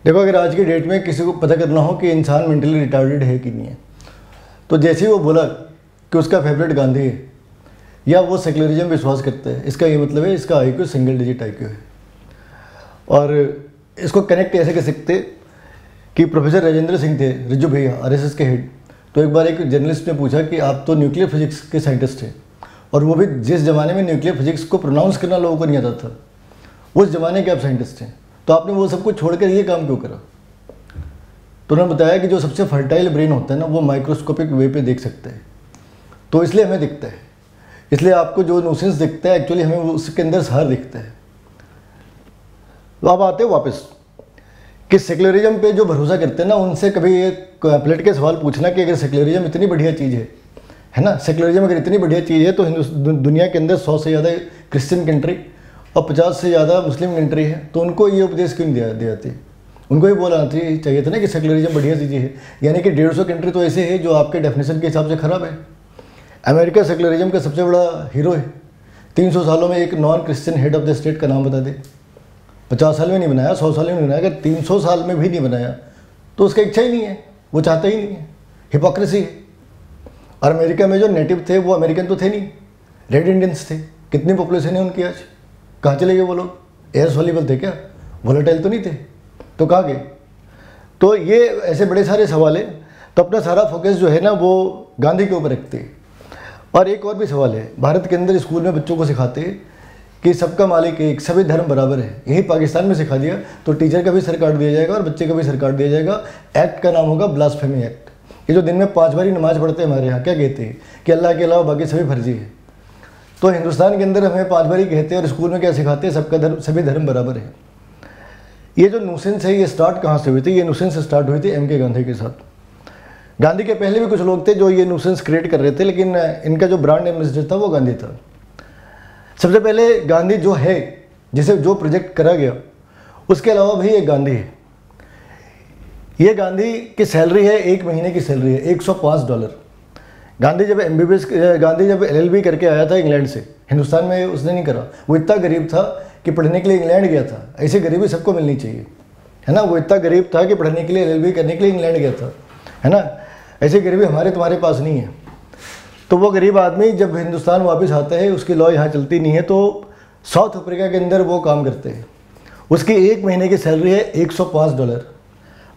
देखो, अगर आज की डेट में किसी को पता करना हो कि इंसान मेंटली रिटार्डेड है कि नहीं है, तो जैसे ही वो बोला कि उसका फेवरेट गांधी है या वो सेक्युलरिज्म विश्वास करते हैं, इसका ये मतलब है इसका IQ सिंगल डिजिट IQ है। और इसको कनेक्ट ऐसे कर सकते कि प्रोफेसर राजेंद्र सिंह थे, रिजू भैया, RSS के हेड। तो एक बार एक जर्नलिस्ट ने पूछा कि आप तो न्यूक्लियर फिजिक्स के साइंटिस्ट हैं, और वो भी जिस ज़माने में न्यूक्लियर फिजिक्स को प्रोनाउंस करना लोगों को नहीं आता था, उस ज़माने के आप साइंटिस्ट हैं, तो आपने वो सब कुछ छोड़कर ये काम क्यों करा? तो उन्होंने बताया कि जो सबसे फर्टाइल ब्रेन होता है ना, वो माइक्रोस्कोपिक वे पे देख सकता है, तो इसलिए हमें दिखता है। इसलिए आपको जो न्यूसेंस दिखता है, एक्चुअली हमें उसके अंदर सार दिखता है। तो अब आते हैं वापस कि सेक्युलरिज्म पे जो भरोसा करते हैं ना, उनसे कभी ये प्लेट के सवाल पूछना कि अगर सेक्युलरिज्म इतनी बढ़िया चीज़ है ना, सेक्युलरिज्म अगर इतनी बढ़िया चीज़ है तो दुनिया के अंदर 100 से ज़्यादा क्रिश्चियन कंट्री और 50 से ज़्यादा मुस्लिम कंट्री है, तो उनको ये उपदेश क्यों नहीं दिया जाती? उनको ये बोलना चाहिए था ना कि सेक्युलरिज्म बढ़िया चीज़ है। यानी कि 150 कंट्री तो ऐसे है जो आपके डेफिनेशन के हिसाब से ख़राब है। अमेरिका सेक्युलरिज्म का सबसे बड़ा हीरो है। 300 सालों में एक non Christian head of the state का नाम बता दे। 50 साल में नहीं बनाया, 100 साल में नहीं बनाया, अगर 300 साल में भी नहीं बनाया तो उसका इच्छा ही नहीं है, वो चाहता ही नहीं है। हिपोक्रेसी है। और अमेरिका में जो नेटिव थे वो अमेरिकन तो थे नहीं, रेड इंडियंस थे। कितनी पॉपुलेशन है उनकी आज? कहाँ चले गए वो लोग? एयर सॉल्युबल थे क्या? वोलेटाइल तो नहीं थे, तो कहाँ गए? तो ये ऐसे बड़े सारे सवाल है। तो अपना सारा फोकस जो है ना वो गांधी के ऊपर रखते हैं। और एक और भी सवाल है, भारत के अंदर स्कूल में बच्चों को सिखाते हैं कि सबका मालिक एक, सभी धर्म बराबर है। यही पाकिस्तान में सिखा दिया तो टीचर का भी सर काट दिया जाएगा और बच्चे का भी सर काट दिया जाएगा। एक्ट का नाम होगा ब्लास्फेमी एक्ट। ये जो दिन में 5 बार नमाज पढ़ते हैं हमारे यहाँ, क्या कहते हैं कि अल्लाह के अलावा बाकी सभी फर्जी है। तो हिंदुस्तान के अंदर हमें 5 बार ही कहते हैं, और स्कूल में क्या सिखाते हैं? सबका धर्म, सभी धर्म बराबर है। ये जो न्यूसेंस है ये स्टार्ट कहाँ से हुई थी? ये न्यूसेंस स्टार्ट हुई थी MK गांधी के साथ। गांधी के पहले भी कुछ लोग थे जो ये न्यूसेंस क्रिएट कर रहे थे, लेकिन इनका जो ब्रांड एम्बेसडर था वो गांधी था। सबसे पहले गांधी जो है, जिसे जो प्रोजेक्ट करा गया, उसके अलावा भी एक गांधी है। ये गांधी की सैलरी है, 1 महीने की सैलरी है $105। गांधी जब गांधी जब LLB करके आया था इंग्लैंड से, हिंदुस्तान में उसने नहीं करा। वो इतना गरीब था कि पढ़ने के लिए इंग्लैंड गया था। ऐसी गरीबी सबको मिलनी चाहिए, है ना। वो इतना गरीब था कि पढ़ने के लिए LLB करने के लिए इंग्लैंड गया था, है ना। ऐसी गरीबी हमारे तुम्हारे पास नहीं है। तो वो गरीब आदमी जब हिंदुस्तान वापस आता है, उसकी लॉ यहाँ चलती नहीं है, तो साउथ अफ्रीका के अंदर वो काम करते हैं। उसकी 1 महीने की सैलरी है $105।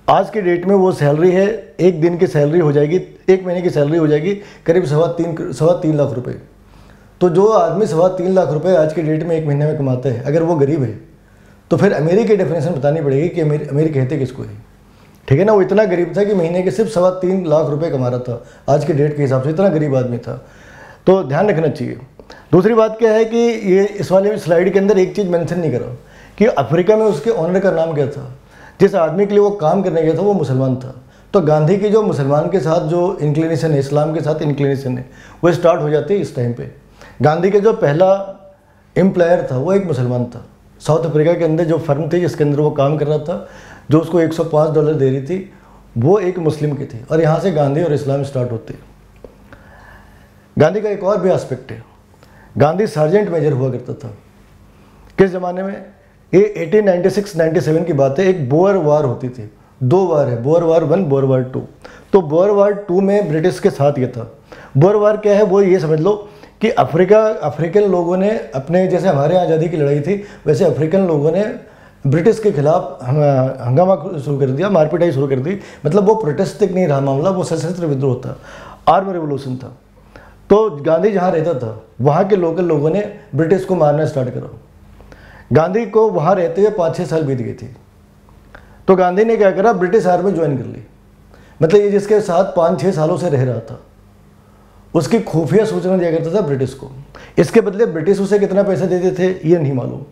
आज की डेट में वो सैलरी है, एक दिन की सैलरी हो जाएगी, 1 महीने की सैलरी हो जाएगी करीब 3.25 लाख रुपए। तो जो आदमी 3.25 लाख रुपए आज की डेट में 1 महीने में कमाता है, अगर वो गरीब है, तो फिर अमीरी की डेफिनेशन बतानी पड़ेगी कि अमीर कहते किसको है, ठीक है ना। वो इतना गरीब था कि महीने के सिर्फ 3.25 लाख रुपए कमा रहा था आज के डेट के हिसाब से। इतना गरीब आदमी था, तो ध्यान रखना चाहिए। दूसरी बात क्या है कि ये इस वाले स्लाइड के अंदर एक चीज़ मेंशन नहीं करा कि अफ्रीका में उसके ऑनर का नाम क्या था। जिस आदमी के लिए वो काम करने गया था वो मुसलमान था। तो गांधी की जो मुसलमान के साथ जो इंक्लिनेशन है, इस्लाम के साथ इंक्लिनेशन है, वो स्टार्ट हो जाती है इस टाइम पे। गांधी के जो पहला एम्प्लॉयर था वो एक मुसलमान था। साउथ अफ्रीका के अंदर जो फर्म थी जिसके अंदर वो काम कर रहा था, जो उसको $105 दे रही थी, वो एक मुस्लिम की थी। और यहाँ से गांधी और इस्लाम स्टार्ट होते हैं। गांधी का एक और भी एस्पेक्ट है, गांधी सार्जेंट मेजर हुआ करता था। किस ज़माने में? ये 1896-97 की बात है। एक बोअर वार होती थी, 2 वार है, बोअर वार 1, बोअर वार 2। तो बोअर वार 2 में ब्रिटिश के साथ ये था। बोअर वार क्या है? वो ये समझ लो कि अफ्रीकन लोगों ने अपने, जैसे हमारे यहाँ आज़ादी की लड़ाई थी, वैसे अफ्रीकन लोगों ने ब्रिटिश के खिलाफ हंगामा शुरू कर दिया, मारपीटाई शुरू कर दी। मतलब वो प्रोटेस्ट तक नहीं रहा मामला, वो सशस्त्र विद्रोह था, आर्म रेवोल्यूशन था। तो गांधी जहाँ रहता था वहाँ के लोकल लोगों ने ब्रिटिश को मारना स्टार्ट करा। गांधी को वहाँ रहते हुए 5-6 साल बीत गए थे। तो गांधी ने क्या करा? ब्रिटिश आर्मी ज्वाइन कर ली। मतलब ये जिसके साथ 5-6 सालों से रह रहा था, उसकी खुफिया सूचना दिया करता था ब्रिटिश को। इसके बदले ब्रिटिश उसे कितना पैसा देते थे ये नहीं मालूम।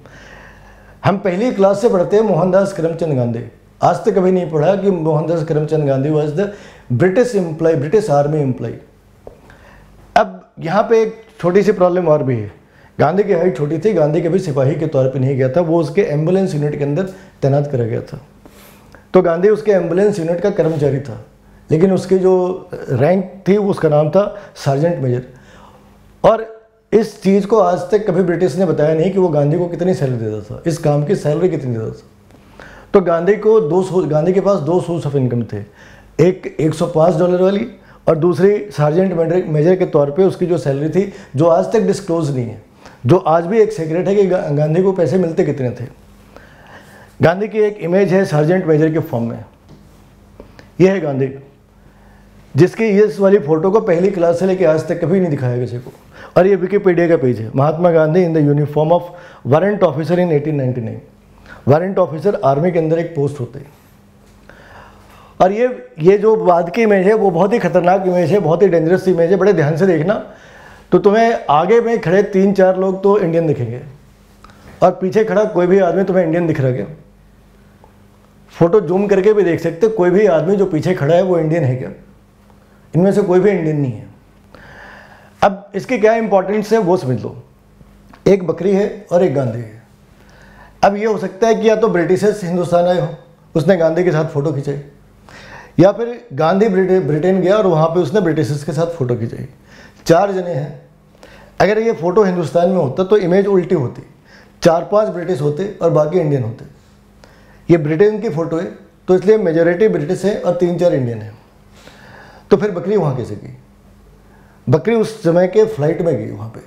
हम पहली क्लास से पढ़ते हैं मोहनदास करमचंद गांधी। आज तक कभी नहीं पढ़ा कि Mohandas Karamchand Gandhi was the British employ, British army employ. अब यहाँ पे एक छोटी सी प्रॉब्लम और भी है। गांधी की हाइट छोटी थी, गांधी कभी सिपाही के तौर पे नहीं गया था, वो उसके एम्बुलेंस यूनिट के अंदर तैनात करा गया था। तो गांधी उसके एम्बुलेंस यूनिट का कर्मचारी था, लेकिन उसकी जो रैंक थी उसका नाम था सार्जेंट मेजर। और इस चीज़ को आज तक कभी ब्रिटिश ने बताया नहीं कि वो गांधी को कितनी सैलरी देता था, इस काम की सैलरी कितनी देता था। तो गांधी के पास 2 सोर्स ऑफ इनकम थे, एक $105 वाली और दूसरी सार्जेंट मेजर के तौर पे उसकी जो सैलरी थी, जो आज तक डिस्क्लोज नहीं है, जो आज भी एक सीक्रेट है कि गांधी को पैसे मिलते कितने थे। गांधी की एक इमेज है सार्जेंट मेजर के फॉर्म में, यह है गांधी, जिसकी इस वाली फ़ोटो को पहली क्लास से लेकर आज तक कभी नहीं दिखाया किसी को। और ये विकिपीडिया का पेज है, Mahatma Gandhi in the uniform of warrant officer in 1899। Warrant officer army के अंदर एक पोस्ट होते हैं। और ये जो बाद की इमेज है वो बहुत ही खतरनाक इमेज है, बहुत ही डेंजरस इमेज है। बड़े ध्यान से देखना तो तुम्हें आगे में खड़े 3-4 लोग तो इंडियन दिखेंगे और पीछे खड़ा कोई भी आदमी तुम्हें इंडियन दिख रहा है क्या? फोटो जूम करके भी देख सकते, कोई भी आदमी जो पीछे खड़ा है वो इंडियन है क्या? इनमें से कोई भी इंडियन नहीं है। अब इसकी क्या इंपॉर्टेंस है वो समझ लो। एक बकरी है और एक गांधी है। अब ये हो सकता है कि या तो ब्रिटिशर्स हिंदुस्तान आए हो, उसने गांधी के साथ फ़ोटो खिंचाई, या फिर गांधी ब्रिटेन गया और वहाँ पे उसने ब्रिटिशर्स के साथ फ़ोटो खिंचाई। 4 जने हैं। अगर ये फ़ोटो हिंदुस्तान में होता तो इमेज उल्टी होती, 4-5 ब्रिटिश होते और बाकी इंडियन होते। ये ब्रिटेन की फ़ोटो है तो इसलिए मेजॉरिटी ब्रिटिश है और 3-4 इंडियन है। तो फिर बकरी वहाँ कैसे गई? बकरी उस समय के फ्लाइट में गई वहाँ पे,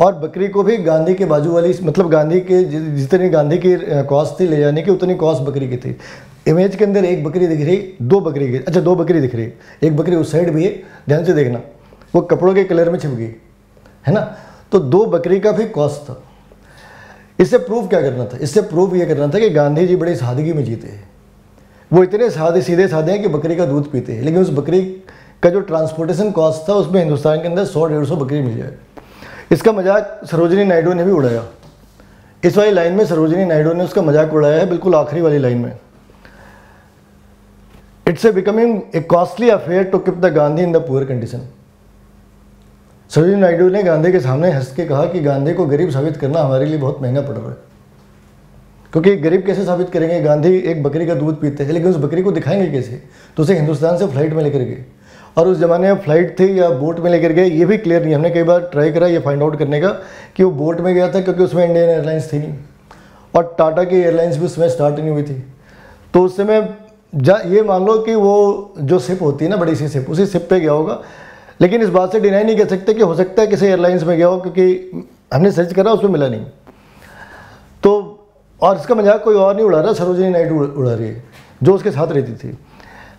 और बकरी को भी गांधी के बाजू वाली, मतलब गांधी के जितनी गांधी की कॉस्ट थी ले जाने की, उतनी कॉस्ट बकरी की थी। इमेज के अंदर एक बकरी दिख रही, 2 बकरी की, अच्छा 2 बकरी दिख रही, एक बकरी उस साइड भी है, ध्यान से देखना, वो कपड़ों के कलर में छिप गई है ना। तो 2 बकरी का भी कॉस्ट था। इससे प्रूफ क्या करना था? इससे प्रूफ ये करना था कि गांधी जी बड़ी सादगी में जीते हैं। वो इतने सीधे साधे हैं कि बकरी का दूध पीते हैं, लेकिन उस बकरी का जो ट्रांसपोर्टेशन कॉस्ट था उसमें हिंदुस्तान के अंदर 100-150 बकरी मिल जाए। इसका मजाक सरोजिनी नायडू ने भी उड़ाया। इस वाली लाइन में सरोजिनी नायडू ने उसका मजाक उड़ाया है, बिल्कुल आखिरी वाली लाइन में। It's becoming a costly affair to keep the Gandhi in the poor condition. Sarojini Naidu ने गांधी के सामने हंस के कहा कि गांधी को गरीब साबित करना हमारे लिए बहुत महंगा पड़ रहा है, क्योंकि गरीब कैसे साबित करेंगे? गांधी एक बकरी का दूध पीते हैं, लेकिन उस बकरी को दिखाएंगे कैसे? तो उसे हिंदुस्तान से फ्लाइट में लेकर गए, और उस ज़माने में फ्लाइट थी या बोट में लेकर गए ये भी क्लियर नहीं। हमने कई बार ट्राई करा ये फाइंड आउट करने का कि वो बोट में गया था, क्योंकि उसमें इंडियन एयरलाइंस थी नहीं, और टाटा की एयरलाइंस भी उसमें स्टार्ट नहीं हुई थी। तो उस समय ये मान लो कि वो जो शिप होती है ना, बड़ी सी शिप, उसी शिप पे गया होगा। लेकिन इस बात से डिनाई नहीं कर सकते कि हो सकता है किसी एयरलाइंस में गया हो, क्योंकि हमने सर्च करा उसमें मिला नहीं। तो और इसका मजाक कोई और नहीं उड़ा रहा, सरोजिनी नायडू उड़ा रही है जो उसके साथ रहती थी।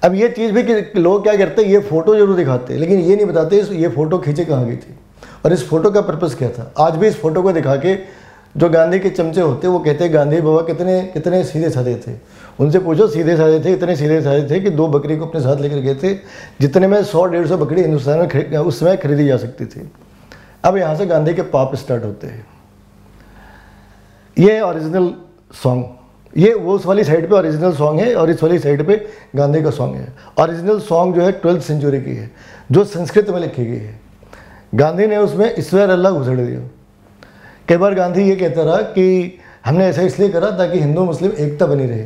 अब ये चीज़ भी कि लोग क्या करते हैं, ये फ़ोटो जरूर दिखाते हैं, लेकिन ये नहीं बताते ये फ़ोटो खींचे कहाँ गई थी और इस फोटो का पर्पस क्या था। आज भी इस फोटो को दिखा के जो गांधी के चमचे होते हैं वो कहते हैं गांधी बाबा कितने सीधे साधे थे। उनसे पूछो, सीधे साधे थे, इतने सीधे साधे थे कि 2 बकरी को अपने साथ लेकर गए थे, जितने में 100-150 बकरी हिंदुस्तान में उस समय खरीदी जा सकती थी। अब यहाँ से गांधी के पाप स्टार्ट होते हैं। ये ओरिजिनल सॉन्ग, ये वो उस वाली साइड पे ओरिजिनल सॉन्ग है और इस वाली साइड पे गांधी का सॉन्ग है। ओरिजिनल सॉन्ग जो है 12th सेंचुरी की है, जो संस्कृत में लिखी गई है। गांधी ने उसमें ईश्वर अल्लाह घुसड़ दिया। कई बार गांधी ये कहता रहा कि हमने ऐसा इसलिए करा ताकि हिंदू मुस्लिम एकता बनी रहे।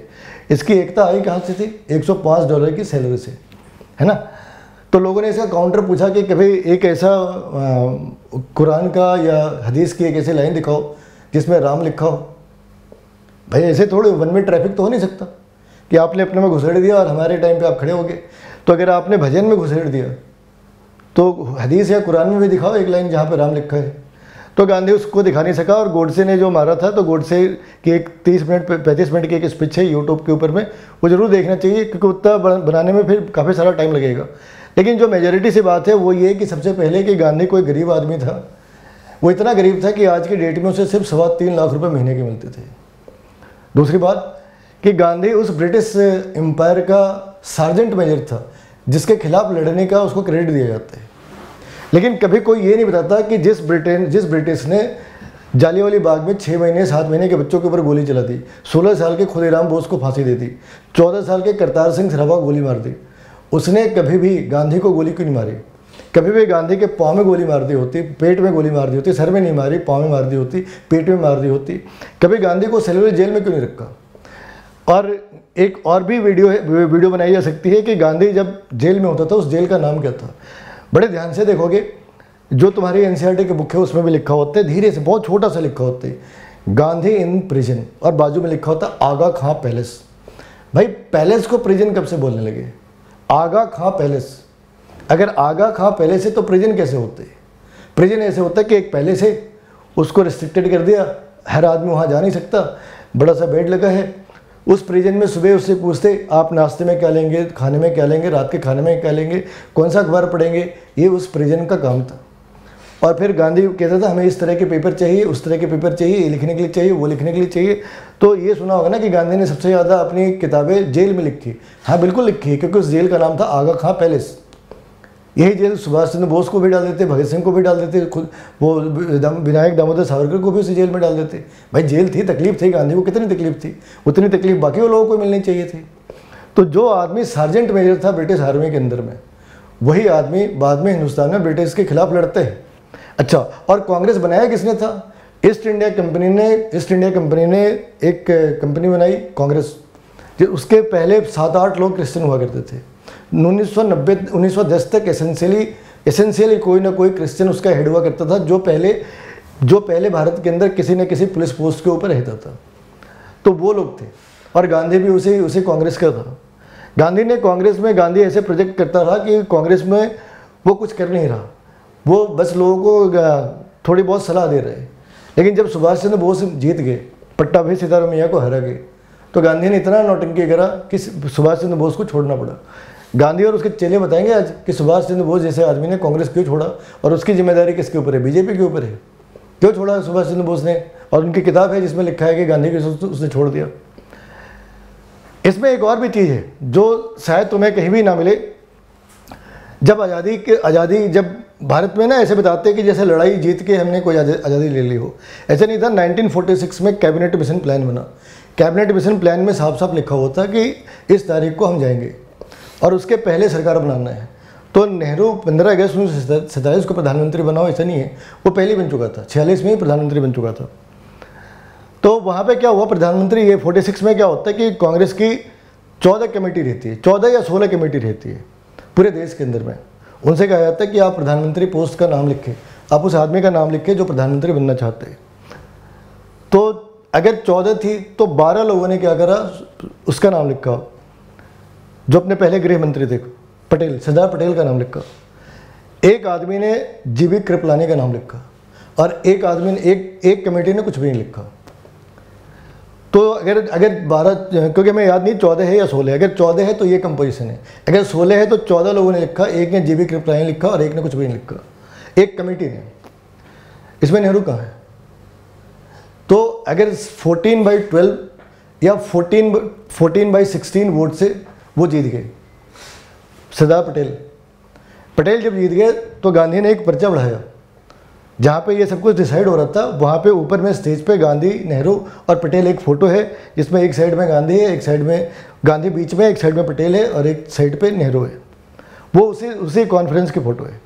इसकी एकता आई कहाँ से थी? $105 की सैलरी से, है ना। तो लोगों ने इसका काउंटर पूछा कि कभी एक ऐसा कुरान का या हदीस की एक ऐसी लाइन दिखाओ जिसमें राम लिखा हो। भाई ऐसे थोड़े वन में ट्रैफिक तो हो नहीं सकता कि आपने अपने में घुसेड़ दिया और हमारे टाइम पे आप खड़े हो गए। तो अगर आपने भजन में घुसेड़ दिया तो हदीस या कुरान में भी दिखाओ एक लाइन जहाँ पे राम लिखा है। तो गांधी उसको दिखा नहीं सका और गोडसे ने जो मारा था, तो गोडसे की एक 35 मिनट की एक स्पीच है यूट्यूब के ऊपर में, वो ज़रूर देखना चाहिए क्योंकि उतना बनाने में फिर काफ़ी सारा टाइम लगेगा। लेकिन जो मेजॉरिटी से बात है वो ये कि सबसे पहले कि गांधी कोई गरीब आदमी था। वो इतना गरीब था कि आज की डेट में उसे सिर्फ 3.25 लाख रुपये महीने के मिलते थे। दूसरी बात कि गांधी उस ब्रिटिश एम्पायर का सार्जेंट मेजर था जिसके खिलाफ लड़ने का उसको क्रेडिट दिया जाता है। लेकिन कभी कोई ये नहीं बताता कि जिस ब्रिटिश ने जालियांवाला बाग में 6 महीने 7 महीने के बच्चों के ऊपर गोली चला दी, 16 साल के खुदीराम बोस को फांसी दे दी, 14 साल के करतार सिंह सराभा को गोली मार दी, उसने कभी भी गांधी को गोली क्यों नहीं मारी? कभी भी गांधी के पाँव में गोली मार दी होती, पेट में गोली मार दी होती, सर में नहीं मारी, पाँव में मार दी होती, पेट में मार दी होती। कभी गांधी को सेलुलर जेल में क्यों नहीं रखा? और एक और भी वीडियो बनाई जा सकती है कि गांधी जब जेल में होता था उस जेल का नाम क्या था। बड़े ध्यान से देखोगे, जो तुम्हारी एनसीईआरटी की बुक है उसमें भी लिखा होता है, धीरे से बहुत छोटा सा लिखा होता है गांधी इन प्रिजन, और बाजू में लिखा होता आगा खां पैलेस। भाई पैलेस को प्रिजन कब से बोलने लगे? आगा खां पैलेस, अगर आगा खां पैलेस है तो प्रिजन कैसे होते? प्रिजन ऐसे होता है कि एक पैलेस है, उसको रिस्ट्रिक्टेड कर दिया, हर आदमी वहाँ जा नहीं सकता, बड़ा सा बेड लगा है। उस प्रिजन में सुबह उससे पूछते आप नाश्ते में क्या लेंगे, खाने में क्या लेंगे, रात के खाने में क्या लेंगे, कौन सा अखबार पढ़ेंगे, ये उस प्रिजन का काम था। और फिर गांधी कहता था हमें इस तरह के पेपर चाहिए, उस तरह के पेपर चाहिए, ये लिखने के लिए चाहिए, वो लिखने के लिए चाहिए। तो ये सुना होगा ना कि गांधी ने सबसे ज़्यादा अपनी किताबें जेल में लिखी। हाँ बिल्कुल लिखी है, क्योंकि उस जेल का नाम था आगा खां पैलेस। यही जेल सुभाष चंद्र बोस को भी डाल देते, भगत सिंह को भी डाल देते, खुद वो विनायक दामोदर सावरकर को भी उसी जेल में डाल देते। भाई जेल थी, तकलीफ थी, गांधी को कितनी तकलीफ थी, उतनी तकलीफ बाकी लोगों को मिलनी चाहिए थी। तो जो आदमी सार्जेंट मेजर था ब्रिटिश आर्मी के अंदर में, वही आदमी बाद में हिंदुस्तान में ब्रिटिश के खिलाफ लड़ते हैं। अच्छा, और कांग्रेस बनाया किसने था? ईस्ट इंडिया कंपनी ने एक कंपनी बनाई कांग्रेस। उसके पहले 7-8 लोग क्रिश्चियन हुआ करते थे। 1910 तक एसेंशियली कोई ना कोई क्रिश्चियन उसका हेड हुआ करता था, जो पहले भारत के अंदर किसी न किसी पुलिस पोस्ट के ऊपर रहता था। तो वो लोग थे, और गांधी भी उसी कांग्रेस का था। गांधी ऐसे प्रोजेक्ट करता रहा कि कांग्रेस में वो कुछ कर नहीं रहा, वो बस लोगों को थोड़ी बहुत सलाह दे रहे। लेकिन जब सुभाष चंद्र बोस जीत गए, पट्टा भाई सीतारामैया को हरा गए, तो गांधी ने इतना नौटंकी करा कि सुभाष चंद्र बोस को छोड़ना पड़ा। गांधी और उसके चेले बताएंगे आज कि सुभाष चंद्र बोस जैसे आदमी ने कांग्रेस क्यों छोड़ा, और उसकी जिम्मेदारी किसके ऊपर है? बीजेपी के ऊपर है। क्यों छोड़ा सुभाष चंद्र बोस ने? और उनकी किताब है जिसमें लिखा है कि गांधी को उसने छोड़ दिया। इसमें एक और भी चीज़ है जो शायद तुम्हें कहीं भी ना मिले। जब जब भारत में ना ऐसे बताते हैं कि जैसे लड़ाई जीत के हमने कोई आज़ादी ले ली हो, ऐसा नहीं था। 1946 में कैबिनेट मिशन प्लान बना। कैबिनेट मिशन प्लान में साफ साफ लिखा हुआ था कि इस तारीख को हम जाएंगे और उसके पहले सरकार बनाना है। तो नेहरू 15 अगस्त 1947 को प्रधानमंत्री बना हो, ऐसा नहीं है, वो पहले बन चुका था, 46 में ही प्रधानमंत्री बन चुका था। तो वहाँ पे क्या हुआ, प्रधानमंत्री ये 46 में क्या होता है कि कांग्रेस की 14 कमेटी रहती है, 14 या 16 कमेटी रहती है पूरे देश के अंदर में। उनसे कहा जाता है कि आप प्रधानमंत्री पोस्ट का नाम लिखें, आप उस आदमी का नाम लिखें जो प्रधानमंत्री बनना चाहते हैं। तो अगर 14 थी तो 12 लोगों ने क्या करा, उसका नाम लिखा जो अपने पहले गृह मंत्री थे, पटेल, सरदार पटेल का नाम लिखा। एक आदमी ने जीवी कृपलानी का नाम लिखा, और एक आदमी ने एक कमेटी ने कुछ भी नहीं लिखा। तो अगर 12, क्योंकि हमें याद नहीं 14 है या 16, अगर 14 है तो ये कंपोजिशन है, अगर 16 है तो 14 लोगों ने लिखा, एक ने जीवी कृपलानी लिखा और एक ने कुछ भी नहीं लिखा, एक कमेटी ने। इसमें नेहरू कहाँ है? तो अगर 14/12 या 14/16 वोट से वो जीत गए, सरदार पटेल जब जीत गए तो गांधी ने एक पर्चा बढ़ाया जहाँ पे ये सब कुछ डिसाइड हो रहा था। वहाँ पे ऊपर में स्टेज पे गांधी, नेहरू और पटेल एक फ़ोटो है जिसमें एक साइड में गांधी है, एक साइड में गांधी बीच में, एक साइड में पटेल है और एक साइड पे नेहरू है। वो उसी कॉन्फ्रेंस की फ़ोटो है।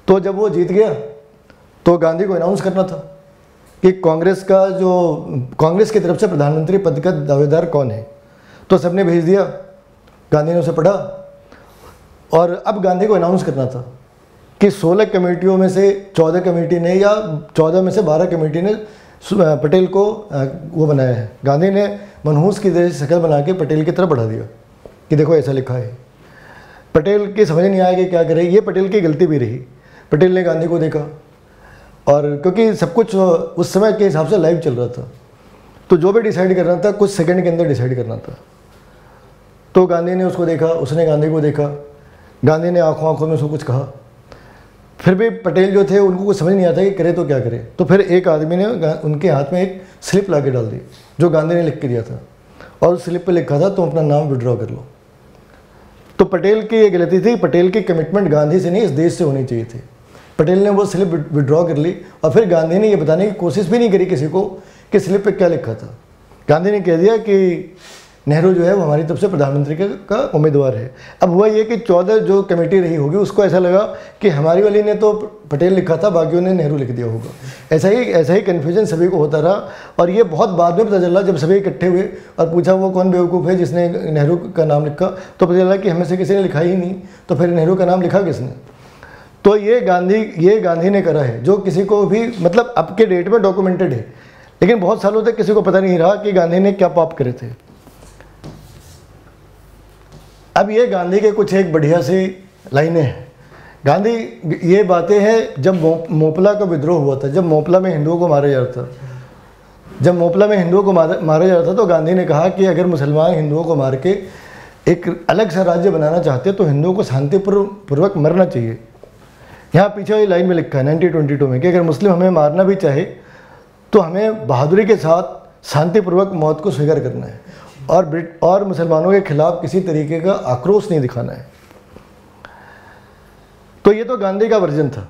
तो जब वो जीत गया तो गांधी को अनाउंस करना था कि कांग्रेस की तरफ से प्रधानमंत्री पद का दावेदार कौन है। तो सबने भेज दिया, गांधी ने उसे पढ़ा, और अब गांधी को अनाउंस करना था कि 16 कमेटियों में से 14 कमेटी ने या 14 में से 12 कमेटी ने पटेल को वो बनाया है। गांधी ने मनहूस की जैसी शक्ल बना के पटेल की तरफ बढ़ा दिया कि देखो ऐसा लिखा है। पटेल की समझ नहीं आया कि क्या करे, ये पटेल की गलती भी रही। पटेल ने गांधी को देखा, और क्योंकि सब कुछ उस समय के हिसाब से लाइव चल रहा था, तो जो भी डिसाइड करना था कुछ सेकंड के अंदर डिसाइड करना था। तो गांधी ने उसको देखा, उसने गांधी को देखा, गांधी ने आंखों में उसको कुछ कहा। फिर भी पटेल जो थे उनको कुछ समझ नहीं आता कि करे तो क्या करे। तो फिर एक आदमी ने उनके हाथ में एक स्लिप ला के डाल दी जो गांधी ने लिख के दिया था, और उस स्लिप पे लिखा था तुम अपना नाम विड्रॉ कर लो। तो पटेल की ये गलती थी, पटेल की कमिटमेंट गांधी से नहीं इस देश से होनी चाहिए थी। पटेल ने वो स्लिप विड्रॉ कर ली, और फिर गांधी ने ये बताने की कोशिश भी नहीं करी किसी को कि स्लिप पे क्या लिखा था। गांधी ने कह दिया कि नेहरू जो है वो हमारी तरफ से प्रधानमंत्री का उम्मीदवार है। अब हुआ ये कि 14 जो कमेटी रही होगी उसको ऐसा लगा कि हमारी वाली ने तो पटेल लिखा था, बाकियों ने नेहरू लिख दिया होगा। ऐसा ही कन्फ्यूजन सभी को होता रहा, और ये बहुत बाद में पता चला जब सभी इकट्ठे हुए और पूछा वो कौन बेवकूफ़ है जिसने नेहरू का नाम लिखा, तो पता चला कि हमें से किसी ने लिखा ही नहीं, तो फिर नेहरू का नाम लिखा किसने। तो ये गांधी ने करा है, जो किसी को भी मतलब अब के डेट में डॉक्यूमेंटेड है, लेकिन बहुत सालों तक किसी को पता नहीं रहा कि गांधी ने क्या पाप करे थे। अब ये गांधी के कुछ एक बढ़िया सी लाइनें हैं। गांधी ये बातें हैं जब मोपला का विद्रोह हुआ था, जब मोपला में हिंदुओं को मारा जा रहा था, जब मोपला में हिंदुओं को मारा जा रहा था, तो गांधी ने कहा कि अगर मुसलमान हिंदुओं को मार के एक अलग सा राज्य बनाना चाहते तो हिंदुओं को शांतिपूर्वक मरना चाहिए। यहाँ पीछे वाली लाइन में लिखा है 1922 में कि अगर मुस्लिम हमें मारना भी चाहे तो हमें बहादुरी के साथ शांतिपूर्वक मौत को स्वीकार करना है और मुसलमानों के खिलाफ किसी तरीके का आक्रोश नहीं दिखाना है। तो ये तो गांधी का वर्जन था।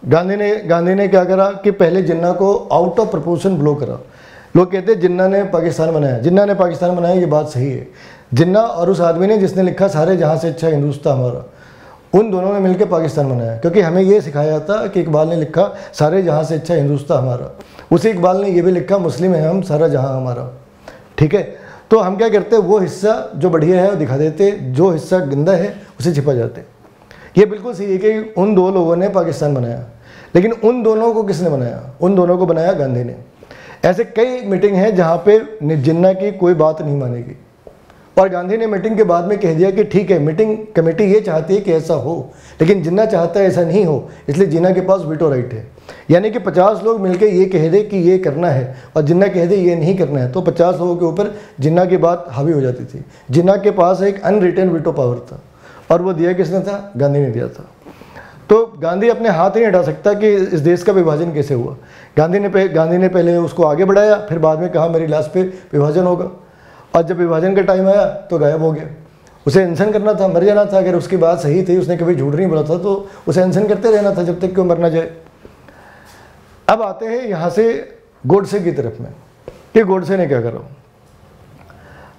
गांधी ने क्या करा कि पहले जिन्ना को आउट ऑफ प्रपोर्शन ब्लो करा। लोग कहते हैं जिन्ना ने पाकिस्तान बनाया, ये बात सही है। जिन्ना और उस आदमी ने जिसने लिखा सारे जहां से अच्छा हिंदुस्तान हमारा, उन दोनों ने मिलकर पाकिस्तान बनाया, क्योंकि हमें ये सिखाया था कि इकबाल ने लिखा सारे जहां से अच्छा हिंदुस्तान हमारा, उसी इकबाल ने ये भी लिखा मुस्लिम है हम सारा जहां हमारा। ठीक है, तो हम क्या करते हैं, वो हिस्सा जो बढ़िया है वो दिखा देते, जो हिस्सा गंदा है उसे छिपा जाते। ये बिल्कुल सही है कि उन दो लोगों ने पाकिस्तान बनाया, लेकिन उन दोनों को किसने बनाया? उन दोनों को बनाया गांधी ने। ऐसे कई मीटिंग हैं जहाँ पे जिन्ना की कोई बात नहीं मानेगी, और गांधी ने मीटिंग के बाद में कह दिया कि ठीक है, मीटिंग कमेटी ये चाहती है कि ऐसा हो, लेकिन जिन्ना चाहता है ऐसा नहीं हो, इसलिए जिन्ना के पास वीटो राइट है। यानी कि 50 लोग मिलकर ये कह दे कि ये करना है और जिन्ना कह दे ये नहीं करना है, तो 50 लोगों के ऊपर जिन्ना की बात हावी हो जाती थी। जिन्ना के पास एक अनरिटन वीटो पावर था, और वो दिया किसने था? गांधी ने दिया था। तो गांधी अपने हाथ नहीं हटा सकता कि इस देश का विभाजन कैसे हुआ। गांधी ने पहले उसको आगे बढ़ाया, फिर बाद में कहा मेरी लाश पे विभाजन होगा, और जब विभाजन का टाइम आया तो गायब हो गया। उसे अनशन करना था, मर जाना था। अगर उसकी बात सही थी, उसने कभी झूठ नहीं बोला था, तो उसे अनशन करते रहना था जब तक कि वो मर ना जाए। अब आते हैं यहाँ से गोडसे की तरफ में कि गोडसे ने क्या करा।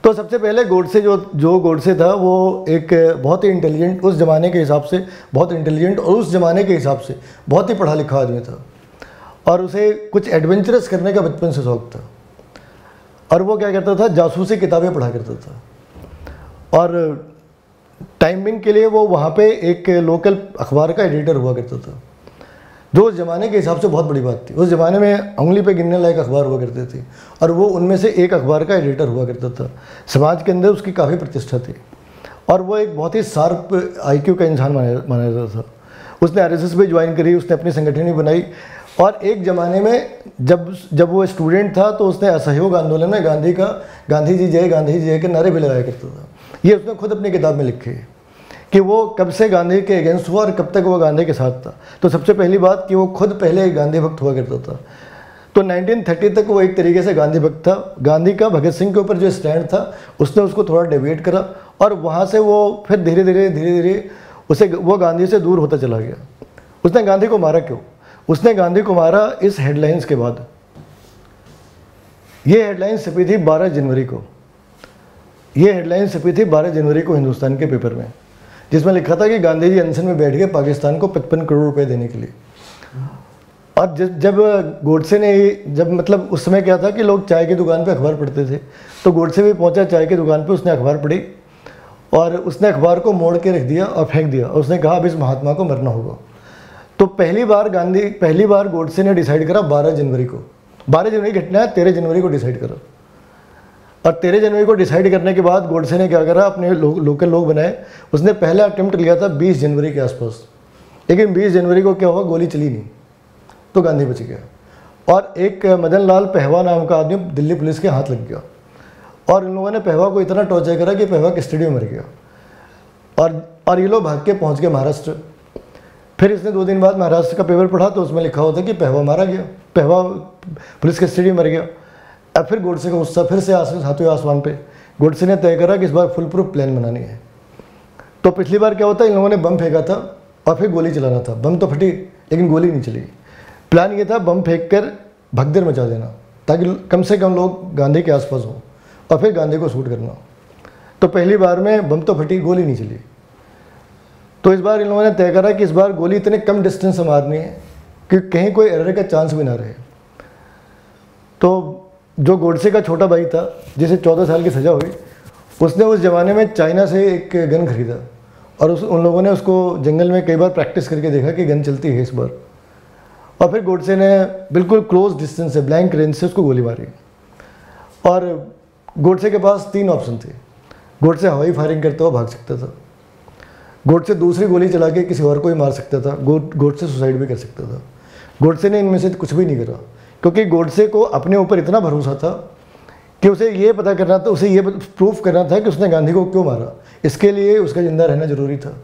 तो सबसे पहले गोडसे जो गोडसे था वो एक बहुत ही इंटेलिजेंट, उस ज़माने के हिसाब से बहुत इंटेलिजेंट, और उस ज़माने के हिसाब से बहुत ही पढ़ा लिखा आदमी था, और उसे कुछ एडवेंचरस करने का बचपन से शौक था। और वो क्या करता था, जासूसी किताबें पढ़ा करता था, और टाइमिंग के लिए वो वहाँ पे एक लोकल अखबार का एडिटर हुआ करता था, जो उस ज़माने के हिसाब से बहुत बड़ी बात थी। उस ज़माने में उंगली पे गिनने लायक अखबार हुआ करते थे, और वो उनमें से एक अखबार का एडिटर हुआ करता था। समाज के अंदर उसकी काफ़ी प्रतिष्ठा थी, और वो एक बहुत ही शार्प IQ का इंसान माना जाता था। उसने RSS भी ज्वाइन करी, उसने अपनी संगठन भी बनाई, और एक ज़माने में जब वो स्टूडेंट था तो उसने असहयोग आंदोलन में गांधी जी जय के नारे भी लगाया करता था। ये उसने खुद अपनी किताब में लिखे है कि वो कब से गांधी के अगेंस्ट हुआ और कब तक वो गांधी के साथ था। तो सबसे पहली बात कि वो खुद पहले गांधी भक्त हुआ करता था। तो 1930 तक वो एक तरीके से गांधी भक्त था। गांधी का भगत सिंह के ऊपर जो स्टैंड था, उसने उसको थोड़ा डिबेट करा, और वहाँ से वो फिर धीरे धीरे वो गांधी से दूर होता चला गया। उसने गांधी को मारा क्यों? उसने गांधी को मारा इस हेडलाइंस के बाद। ये हेडलाइन छपी थी 12 जनवरी को। ये हेडलाइन छपी थी 12 जनवरी को हिंदुस्तान के पेपर में, जिसमें लिखा था कि गांधी जी अनशन में बैठ गए पाकिस्तान को 55 करोड़ रुपए देने के लिए। और जब गोडसे ने मतलब उस समय क्या था कि लोग चाय की दुकान पे अखबार पढ़ते थे, तो गोडसे भी पहुंचा चाय की दुकान पे, उसने अखबार पढ़ी, और उसने अखबार को मोड़ के रख दिया और फेंक दिया, और उसने कहा अब इस महात्मा को मरना होगा। तो पहली बार गोडसे ने डिसाइड करा 12 जनवरी को। 12 जनवरी की घटना है, 13 जनवरी को डिसाइड करा। और 13 जनवरी को डिसाइड करने के बाद गोडसे ने क्या करा, अपने लोकल लोग बनाए। उसने पहला अटेम्प्ट लिया था 20 जनवरी के आसपास, लेकिन 20 जनवरी को क्या हुआ, गोली चली नहीं, तो गांधी बच गया। और एक मदन लाल पहवा नाम का आदमी दिल्ली पुलिस के हाथ लग गया, और इन लोगों ने पहवा को इतना टॉर्चर करा कि पहवा कस्टडी में मर गया। और ये लोग भाग के पहुँच गए महाराष्ट्र। फिर इसने 2 दिन बाद महाराष्ट्र का पेपर पढ़ा, तो उसमें लिखा होता कि पहवा मारा गया, पहवा पुलिस कस्टडी में मर गया। अब फिर गोडसे का गुस्सा फिर से हाथों आसमान पे। गोडसे ने तय करा कि इस बार फुल प्रूफ प्लान बनानी है। तो पिछली बार क्या होता है, इन लोगों ने बम फेंका था और फिर गोली चलाना था। बम तो फटी लेकिन गोली नहीं चली। प्लान ये था बम फेंक कर भगदड़ मचा देना, ताकि कम से कम लोग गांधी के आसपास हों, और फिर गांधी को शूट करना। तो पहली बार में बम तो फटी, गोली नहीं चली। तो इस बार इन लोगों ने तय करा कि इस बार गोली इतने कम डिस्टेंस से मारनी है कि कहीं कोई एरर का चांस भी ना रहे। तो जो गोडसे का छोटा भाई था, जिसे 14 साल की सज़ा हुई, उसने उस ज़माने में चाइना से एक गन खरीदा, और उन लोगों ने उसको जंगल में कई बार प्रैक्टिस करके देखा कि गन चलती है इस बार, और फिर गोडसे ने बिल्कुल क्लोज डिस्टेंस से ब्लैंक रेंज से उसको गोली मारी। और गोडसे के पास 3 ऑप्शन थे। गोडसे हवाई फायरिंग करता हुआ भाग सकता था, गोडसे दूसरी गोली चला के किसी और को ही मार सकता था, गोडसे सुसाइड भी कर सकता था। गोडसे ने इनमें से कुछ भी नहीं करा, क्योंकि गोडसे को अपने ऊपर इतना भरोसा था कि उसे ये पता करना था, उसे ये प्रूफ करना था कि उसने गांधी को क्यों मारा। इसके लिए उसका जिंदा रहना जरूरी था।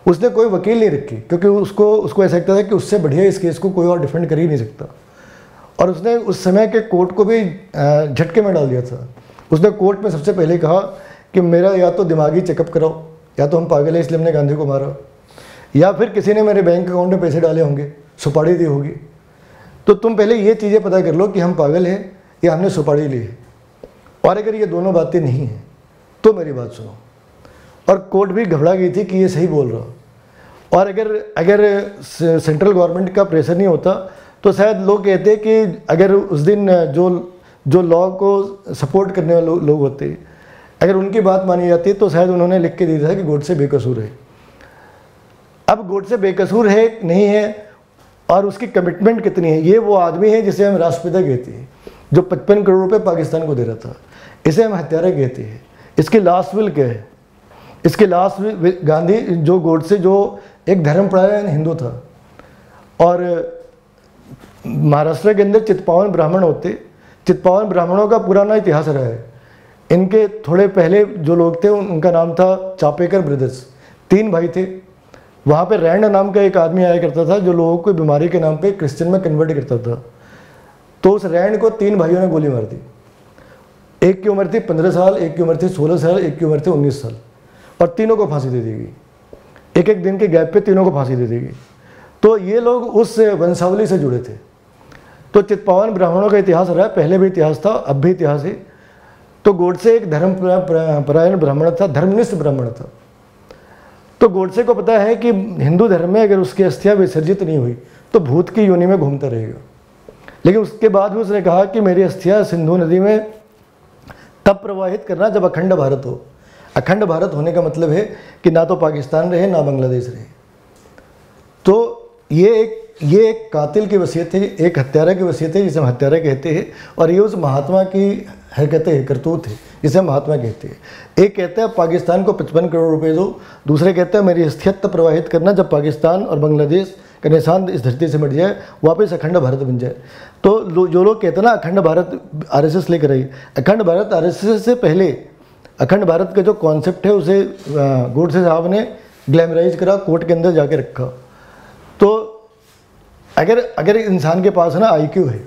उसने कोई वकील नहीं रखी, क्योंकि उसको ऐसा लगता था कि उससे बढ़िया इस केस को कोई और डिफेंड कर ही नहीं सकता। और उसने उस समय के कोर्ट को भी झटके में डाल दिया था। उसने कोर्ट में सबसे पहले कहा कि मेरा या तो दिमागी चेकअप कराओ, या तो हम पागल हैं इसलिए हमने गांधी को मारा, या फिर किसी ने मेरे बैंक अकाउंट में पैसे डाले होंगे, सुपारी दी होगी। तो तुम पहले ये चीज़ें पता कर लो कि हम पागल हैं या हमने सुपारी ली है। और अगर ये दोनों बातें नहीं हैं तो मेरी बात सुनो। और कोर्ट भी घबरा गई थी कि ये सही बोल रहा। और अगर सेंट्रल गवर्नमेंट का प्रेशर नहीं होता तो शायद लोग कहते कि अगर उस दिन जो लॉ को सपोर्ट करने वाले लोग होते, अगर उनकी बात मानी जाती तो शायद उन्होंने लिख के दिया था कि गोडसे बेकसूर है। अब गोडसे बेकसूर है नहीं है और उसकी कमिटमेंट कितनी है, ये वो आदमी है जिसे हम राष्ट्रपिता कहते हैं, जो 55 करोड़ रुपए पाकिस्तान को दे रहा था। इसे हम हत्यारा कहते हैं। इसकी लास्ट विल क्या है? इसके लास्ट विल, गांधी जो गोडसे जो एक धर्मपरायण हिंदू था, और महाराष्ट्र के अंदर चित्पावन ब्राह्मण होते, चित्पावन ब्राह्मणों का पुराना इतिहास रहा है। इनके थोड़े पहले जो लोग थे उनका नाम था चापेकर ब्रदर्स, 3 भाई थे। वहाँ पे रैंड नाम का एक आदमी आया करता था जो लोगों को बीमारी के नाम पे क्रिश्चियन में कन्वर्ट करता था। तो उस रैंड को 3 भाइयों ने गोली मार दी। एक की उम्र थी 15 साल, एक की उम्र थी 16 साल, एक की उम्र थी 19 साल, और तीनों को फांसी दे दी गई। एक दिन के गैप पे तीनों को फांसी दे दी गई। तो ये लोग उस वंशावली से जुड़े थे। तो चित्पावन ब्राह्मणों का इतिहास रहा है, पहले भी इतिहास था, अब भी इतिहास है। तो गोडसे एक धर्मपरायण ब्राह्मण था, धर्मनिष्ठ ब्राह्मण था। तो गोडसे को पता है कि हिंदू धर्म में अगर उसकी अस्थियां विसर्जित नहीं हुई तो भूत की योनि में घूमता रहेगा। लेकिन उसके बाद भी उसने कहा कि मेरी अस्थियां सिंधु नदी में तब प्रवाहित करना जब अखंड भारत हो। अखंड भारत होने का मतलब है कि ना तो पाकिस्तान रहे ना बांग्लादेश रहे। तो ये एक कातिल की वसीयत है, एक हत्यारा की वसीयत है जिसे हम हत्यारा कहते हैं। और ये उस महात्मा की हरकतें हैं, करतूत है जिसे हम महात्मा कहते हैं। एक कहता है पाकिस्तान को 55 करोड़ रुपए दो, दूसरे कहते हैं मेरी अस्थियत तब प्रवाहित करना जब पाकिस्तान और बांग्लादेश का निशान इस धरती से मिट जाए, वापस अखंड भारत बन जाए। तो जो लोग कहते हैं ना अखंड भारत आरएसएस लेकर आई, अखंड भारत आरएसएस से पहले अखंड भारत का जो कॉन्सेप्ट है उसे गोडसे साहब ने ग्लैमराइज करा, कोर्ट के अंदर जाके रखा। तो अगर इंसान के पास ना आईक्यू है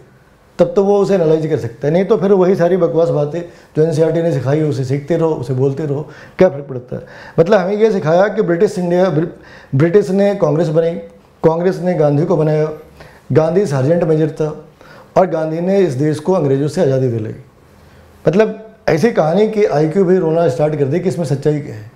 तब तो वो उसे एनालाइज कर सकता है, नहीं तो फिर वही सारी बकवास बातें जो एनसीईआरटी ने सिखाई है उसे सीखते रहो, उसे बोलते रहो, क्या फ़र्क पड़ता है। मतलब हमें ये सिखाया कि ब्रिटिश ने कांग्रेस बनाई, कांग्रेस ने गांधी को बनाया, गांधी सार्जेंट मेजर था और गांधी ने इस देश को अंग्रेज़ों से आज़ादी दिलाई। मतलब ऐसी कहानी कि आईक्यू भी रोना स्टार्ट कर दी कि इसमें सच्चाई क्या है।